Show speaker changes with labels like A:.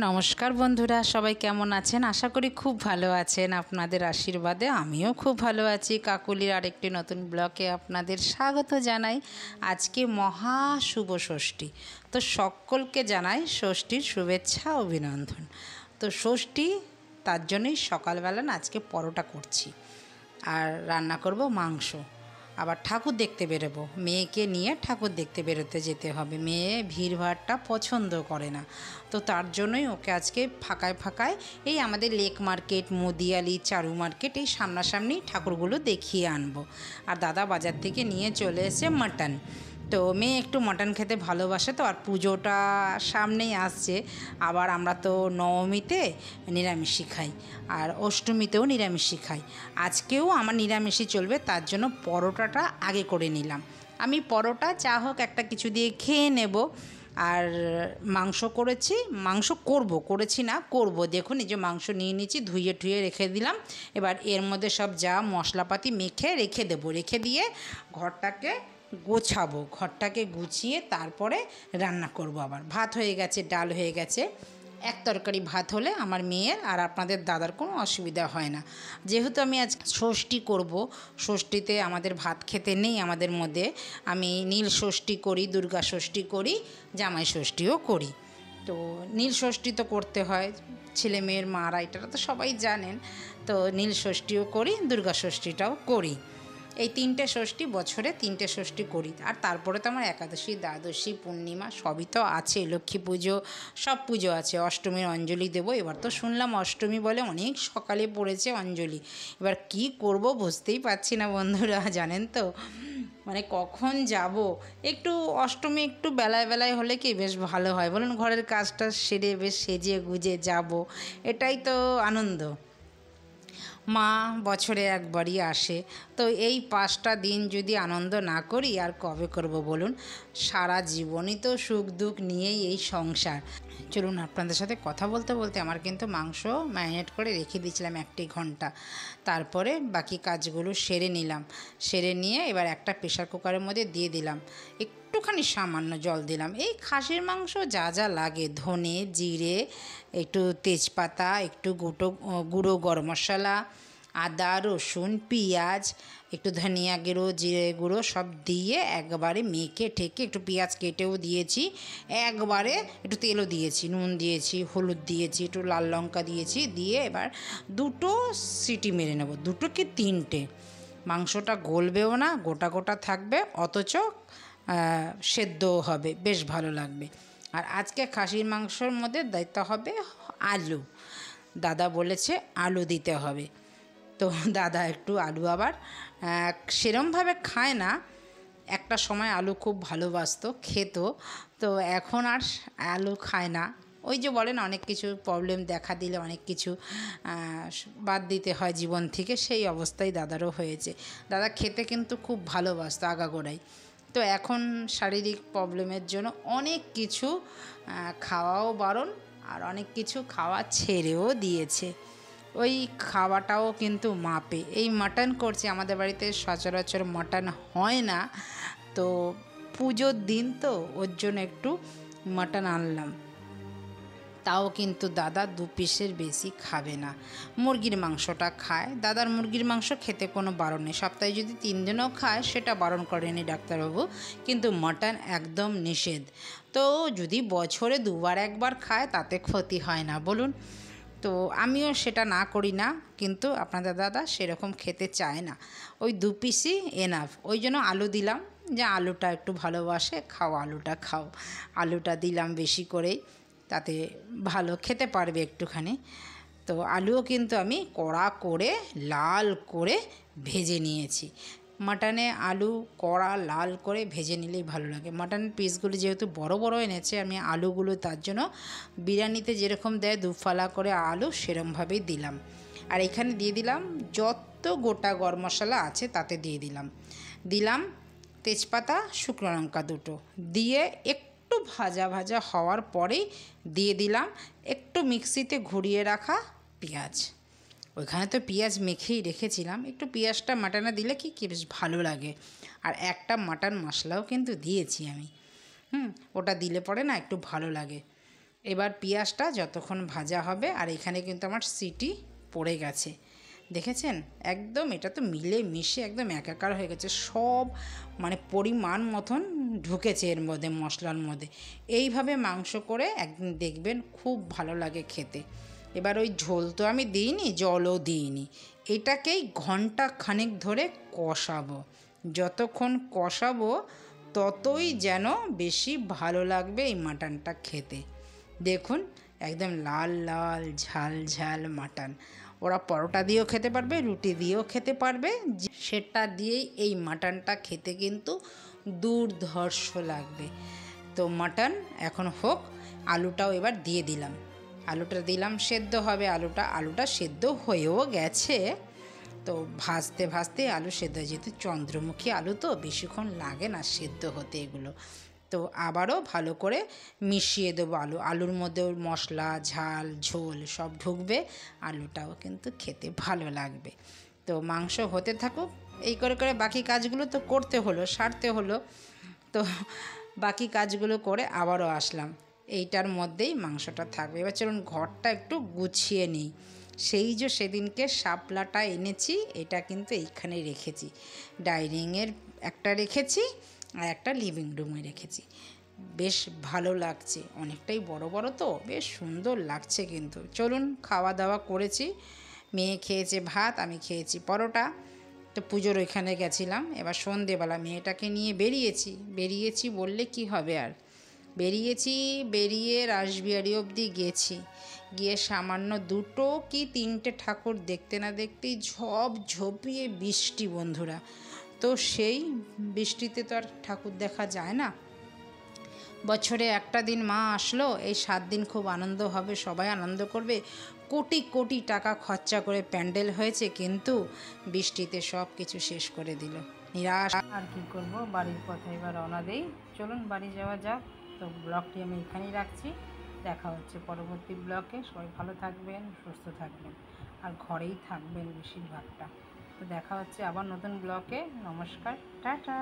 A: নমস্কার বন্ধুরা, সবাই কেমন আছেন? আশা করি খুব ভালো আছেন। আপনাদের আশীর্বাদে আমিও খুব ভালো আছি। কাকুলির আরেকটি নতুন ব্লগে আপনাদের স্বাগত জানাই। আজকে মহা শুভ ষষ্ঠী, তো সকলকে জানাই ষষ্ঠীর শুভেচ্ছা অভিনন্দন। তো ষষ্ঠী, তার জন্যই সকালবেলা না আজকে পরোটা করছি আর রান্না করব মাংস। আবার ঠাকুর দেখতে বেরোবো, মেয়েকে নিয়ে ঠাকুর দেখতে বেরোতে যেতে হবে। মেয়ে ভিড়ভাড়টা পছন্দ করে না, তো তার জন্যই ওকে আজকে ফাঁকায় ফাঁকায় এই আমাদের লেক মার্কেট, মুদিয়ালি, চারু মার্কেট, এই সামনাসামনি ঠাকুরগুলো দেখিয়ে আনবো। আর দাদা বাজার থেকে নিয়ে চলে এসে মাটন। তো মেয়ে একটু মাটন খেতে ভালোবাসে, তো আর পুজোটা সামনেই আসছে। আবার আমরা তো নবমীতে নিরামিষই খাই আর অষ্টমীতেও নিরামিষই খাই। আজকেও আমার নিরামিষই চলবে, তার জন্য পরোটাটা আগে করে নিলাম। আমি পরোটা যা হোক একটা কিছু দিয়ে খেয়ে নেব। আর মাংস করেছি, মাংস করেছি না করব। দেখুন এই যে মাংস নিয়ে নিয়েছি, ধুয়ে ঠুয়ে রেখে দিলাম। এবার এর মধ্যে সব যা মশলাপাতি মেখে রেখে দেবো, রেখে দিয়ে ঘরটাকে গোছাবো। ঘরটাকে গুছিয়ে তারপরে রান্না করব। আবার ভাত হয়ে গেছে, ডাল হয়ে গেছে। এক তরকারি ভাত হলে আমার মেয়ের আর আপনাদের দাদার কোনো অসুবিধা হয় না। যেহেতু আমি আজ ষষ্ঠী করব, ষষ্ঠীতে আমাদের ভাত খেতে নেই আমাদের মধ্যে। আমি নীল ষষ্ঠী করি, দুর্গা ষষ্ঠী করি, জামাই ষষ্ঠীও করি। তো নীল ষষ্ঠী তো করতে হয়, ছেলে মেয়ের মারা, এটা তো সবাই জানেন। তো নীল ষষ্ঠীও করি, দুর্গা ষষ্ঠীটাও করি। এই তিনটে ষষ্ঠী, বছরে তিনটে ষষ্ঠী করি। আর তারপরে তো আমার একাদশী, দ্বাদশী, পূর্ণিমা সবই তো আছে, লক্ষ্মী পুজো, সব পুজো আছে। অষ্টমীর অঞ্জলি দেবো। এবার তো শুনলাম অষ্টমী বলে অনেক সকালে পড়েছে অঞ্জলি। এবার কি করব বুঝতেই পারছি না বন্ধুরা, জানেন তো, মানে কখন যাব। একটু অষ্টমী একটু বেলায় বেলায় হলে কি বেশ ভালো হয় বলুন, ঘরের কাজটা সেরে বেশ সেজে গুজে যাব, এটাই তো আনন্দ। মা বছরে একবারই আসে, তো এই 5টা দিন যদি আনন্দ না করি আর কবে করব বলুন। সারা জীবনই তো সুখ দুঃখ নিয়েই এই সংসার। চলুন আপনাদের সাথে কথা বলতে বলতে আমার কিন্তু মাংস ম্যারিনেট করে রেখে দিয়েছিলাম 1 ঘন্টা। তারপরে বাকি কাজগুলো সেরে নিলাম। সেরে নিয়ে এবার একটা প্রেশার কুকারের মধ্যে দিয়ে দিলাম, একটুখানি সামান্য জল দিলাম। এই খাসির মাংস যা যা লাগে, ধনে জিরে, একটু তেজপাতা, একটু গুঁড়ো গরম মশলা, আদা রসুন পেঁয়াজ, একটু ধনিয়া গুঁড়ো, জিরে গুঁড়ো সব দিয়ে একবারে মেখে ঠেকে, একটু পেঁয়াজ কেটেও দিয়েছি, একবারে একটু তেলও দিয়েছি, নুন দিয়েছি, হলুদ দিয়েছি, একটু লাল লঙ্কা দিয়েছি, দিয়ে এবার 2টো সিটি মেরে নেব, 2টো কি 3টে। মাংসটা গলবেও না, গোটা গোটা থাকবে, অথচ সেদ্ধও হবে, বেশ ভালো লাগবে। আর আজকে খাসির মাংসর মধ্যে দিতে হবে আলু। দাদা বলেছে আলু দিতে হবে। তো দাদা একটু আলু আবার সেরমভাবে খায় না, একটা সময় আলু খুব ভালোবাসতো, খেত। তো এখন আর আলু খায় না। ওই যে বলেন অনেক কিছু প্রবলেম দেখা দিলে অনেক কিছু বাদ দিতে হয় জীবন থেকে, সেই অবস্থায় দাদারও হয়েছে। দাদা খেতে কিন্তু খুব ভালোবাসতো আগাগোড়াই। তো এখন শারীরিক প্রবলেমের জন্য অনেক কিছু খাওয়াও বারণ, আর অনেক কিছু খাওয়া ছেড়েও দিয়েছে। ওই খাওয়াটাও কিন্তু মাপে। এই মাটন করছে, আমাদের বাড়িতে সচরাচর মাটন হয় না, তো পুজোর দিন তো ওর জন্য একটু মাটন আনলাম। তাও কিন্তু দাদা 2 পিসের বেশি খাবে না। মুরগির মাংসটা খায়, দাদার মুরগির মাংস খেতে কোনো বারণ নেই। সপ্তাহে যদি 3 দিনও খায় সেটা বারণ করেনি ডাক্তারবাবু, কিন্তু মাটন একদম নিষেধ। তো যদি বছরে 2বার 1বার খায় তাতে ক্ষতি হয় না বলুন। তো আমিও সেটা না করি না, কিন্তু আপনাদের দাদা সেরকম খেতে চায় না। ওই 2 পিসই এনাফ। ওই জন্য আলু দিলাম, যে আলুটা একটু ভালোবাসে, খাও আলুটা খাও। আলুটা দিলাম বেশি করেই, তাতে ভালো খেতে পারবে একটুখানি। তো আলুও কিন্তু আমি কড়া করে লাল করে ভেজে নিয়েছি। মাটনে আলু কড়া লাল করে ভেজে নিলেই ভালো লাগে। মাটনের পিসগুলো যেহেতু বড় বড় এনেছে, আমি আলুগুলো তার জন্য বিরিয়ানিতে যেরকম দেয় 2 ফালা করে আলু, সেরমভাবেই দিলাম। আর এখানে দিয়ে দিলাম যত গোটা গরম মশলা আছে তাতে দিয়ে দিলাম তেজপাতা, শুকনো লঙ্কা 2টো দিয়ে একটু ভাজা ভাজা হওয়ার পরেই দিয়ে দিলাম একটু মিক্সিতে ঘুরিয়ে রাখা পেঁয়াজ। ওইখানে তো পেঁয়াজ মেখেই রেখেছিলাম, একটু পেঁয়াজটা মাটনে দিলে কি বেশ ভালো লাগে। আর একটা মাটন মশলাও কিন্তু দিয়েছি আমি, ওটা দিলে পরে না একটু ভালো লাগে। এবার পেঁয়াজটা যতক্ষণ ভাজা হবে, আর এখানে কিন্তু আমার সিটি পড়ে গেছে, দেখেছেন? একদম এটা তো মিলে মিশে একদম একাকার হয়ে গেছে, সব মানে পরিমাণ মতন ঢুকেছে এর মধ্যে, মশলার মধ্যে। এইভাবে মাংস করে একদিন দেখবেন, খুব ভালো লাগে খেতে। এবার ওই ঝোল তো আমি দিইনি, জলও দিইনি, এটাকেই ঘন্টা খানেক ধরে কষাবো। যতক্ষণ কষাবো ততই যেন বেশি ভালো লাগবে এই মাটনটা খেতে। দেখুন একদম লাল লাল ঝাল ঝাল মাটন, ওরা পরোটা দিয়েও খেতে পারবে, রুটি দিয়েও খেতে পারবে, সেটা দিয়েই এই মাটনটা খেতে কিন্তু দুর্ধর্ষ লাগবে। তো মাটন এখন হোক, আলুটাও এবার দিয়ে দিলাম, আলুটা দিলাম, সেদ্ধ হবে আলুটা সেদ্ধ হয়েও গেছে। তো ভাজতে ভাজতে আলু সেদ্ধ হয়ে, যেহেতু চন্দ্রমুখী আলু তো বেশিক্ষণ লাগে না সেদ্ধ হতে এগুলো। তো আবারও ভালো করে মিশিয়ে দেবো আলুর মধ্যেও মশলা ঝাল ঝোল সব ঢুকবে, আলুটাও কিন্তু খেতে ভালো লাগবে। তো মাংস হতে থাকুক, এই করে করে বাকি কাজগুলো তো করতে হলো, সারতে হলো। তো বাকি কাজগুলো করে আবারও আসলাম, এইটার মধ্যেই মাংসটা থাকবে। এবার চলুন ঘরটা একটু গুছিয়ে নিই। সেই যে সেদিনকে শাপলাটা এনেছি, এটা কিন্তু এইখানে রেখেছি, ডাইনিংয়ের একটা রেখেছি আর একটা লিভিং রুমে রেখেছি। বেশ ভালো লাগছে, অনেকটাই বড় বড় তো বেশ সুন্দর লাগছে কিন্তু। চলুন খাওয়া দাওয়া করেছি, মেয়ে খেয়েছে ভাত, আমি খেয়েছি পরোটা। তো পুজোর ওইখানে গেছিলাম, এবার সন্ধেবেলা মেয়েটাকে নিয়ে বেরিয়েছি বললে কি হবে আর, বেরিয়ে রাসবিহারী অবধি গেছি, গিয়ে সামান্য 2 কি 3টে ঠাকুর দেখতে না দেখতেই ঝপ ঝপিয়ে বৃষ্টি বন্ধুরা। তো সেই বৃষ্টিতে তো আর ঠাকুর দেখা যায় না। বছরে একটা দিন মা আসলো, এই 7 দিন খুব আনন্দ হবে, সবাই আনন্দ করবে, কোটি কোটি টাকা খরচা করে প্যান্ডেল হয়েছে, কিন্তু বৃষ্টিতে সব কিছু শেষ করে দিল, নিরাশ। আর কি করব, বাড়ির পথে এবার রওনা দেই, চলুন বাড়ি যাওয়া যাক। তো ব্লগটি আমি এখানেই রাখছি, দেখা হচ্ছে পরবর্তী ব্লগে। সবাই ভালো থাকবেন, সুস্থ থাকবেন, আর ঘরেই থাকবেন বেশিরভাগটা। তো দেখা হচ্ছে আবার নতুন ব্লগে। নমস্কার, টাটা।